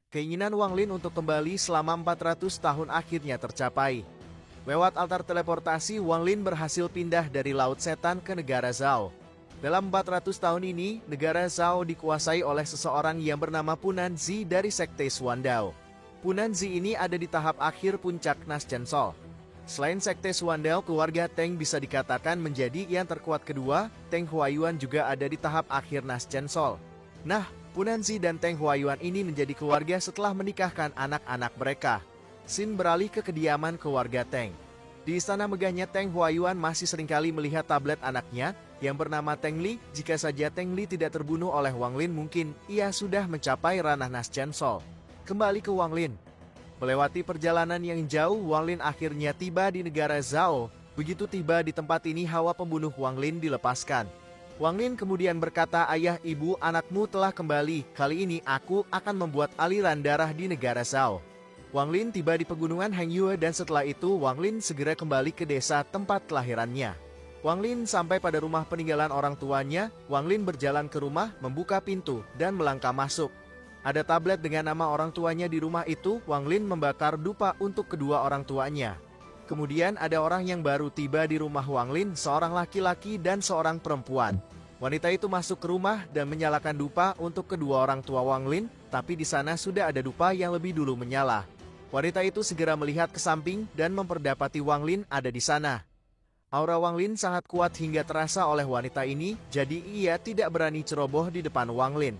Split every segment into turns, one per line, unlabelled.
Keinginan Wang Lin untuk kembali selama 400 tahun akhirnya tercapai. Lewat altar teleportasi, Wang Lin berhasil pindah dari Laut Setan ke negara Zhao. Dalam 400 tahun ini, negara Zhao dikuasai oleh seseorang yang bernama Punanzi dari Sekte Xuandao. Punanzi ini ada di tahap akhir puncak Nas Chancel. Selain Sekte Xuandao, keluarga Teng bisa dikatakan menjadi yang terkuat kedua. Teng Huayuan juga ada di tahap akhir Nas Chancel. Nah, Punanzi dan Teng Huayuan ini menjadi keluarga setelah menikahkan anak-anak mereka. Xin beralih ke kediaman keluarga Teng. Di istana megahnya Teng Huayuan masih seringkali melihat tablet anaknya yang bernama Teng Li. Jika saja Teng Li tidak terbunuh oleh Wang Lin, mungkin ia sudah mencapai ranah Nas Chancel. Kembali ke Wang Lin. Melewati perjalanan yang jauh, Wang Lin akhirnya tiba di negara Zhao. Begitu tiba di tempat ini, hawa pembunuh Wang Lin dilepaskan. Wang Lin kemudian berkata, "Ayah, ibu, anakmu telah kembali. Kali ini aku akan membuat aliran darah di negara Zhao." Wang Lin tiba di pegunungan Hangyue dan setelah itu Wang Lin segera kembali ke desa tempat kelahirannya. Wang Lin sampai pada rumah peninggalan orang tuanya. Wang Lin berjalan ke rumah, membuka pintu, dan melangkah masuk. Ada tablet dengan nama orang tuanya di rumah itu. Wang Lin membakar dupa untuk kedua orang tuanya. Kemudian ada orang yang baru tiba di rumah Wang Lin, seorang laki-laki dan seorang perempuan. Wanita itu masuk ke rumah dan menyalakan dupa untuk kedua orang tua Wang Lin, tapi di sana sudah ada dupa yang lebih dulu menyala. Wanita itu segera melihat ke samping dan memperdapati Wang Lin ada di sana. Aura Wang Lin sangat kuat hingga terasa oleh wanita ini, jadi ia tidak berani ceroboh di depan Wang Lin.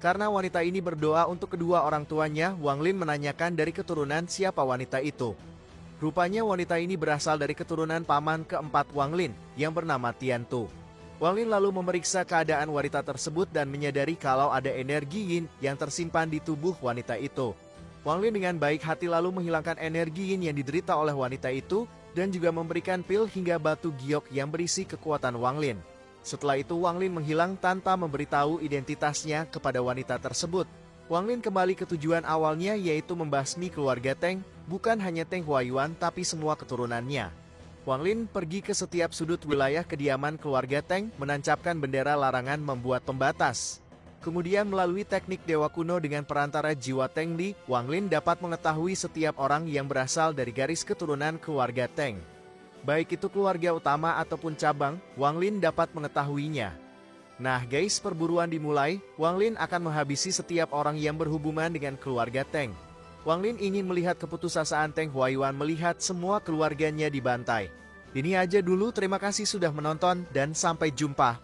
Karena wanita ini berdoa untuk kedua orang tuanya, Wang Lin menanyakan dari keturunan siapa wanita itu. Rupanya wanita ini berasal dari keturunan paman keempat Wang Lin, yang bernama Tian Tu. Wang Lin lalu memeriksa keadaan wanita tersebut dan menyadari kalau ada energi yin yang tersimpan di tubuh wanita itu. Wang Lin dengan baik hati lalu menghilangkan energi yin yang diderita oleh wanita itu, dan juga memberikan pil hingga batu giok yang berisi kekuatan Wang Lin. Setelah itu Wang Lin menghilang tanpa memberitahu identitasnya kepada wanita tersebut. Wang Lin kembali ke tujuan awalnya, yaitu membasmi keluarga Teng, bukan hanya Teng Huayuan tapi semua keturunannya. Wang Lin pergi ke setiap sudut wilayah kediaman keluarga Teng, menancapkan bendera larangan membuat pembatas. Kemudian melalui teknik dewa kuno dengan perantara jiwa Teng Li, Wang Lin dapat mengetahui setiap orang yang berasal dari garis keturunan keluarga Teng. Baik itu keluarga utama ataupun cabang, Wang Lin dapat mengetahuinya. Nah guys, perburuan dimulai. Wang Lin akan menghabisi setiap orang yang berhubungan dengan keluarga Teng. Wang Lin ingin melihat keputusasaan Teng Huayuan melihat semua keluarganya dibantai. Ini aja dulu, terima kasih sudah menonton dan sampai jumpa.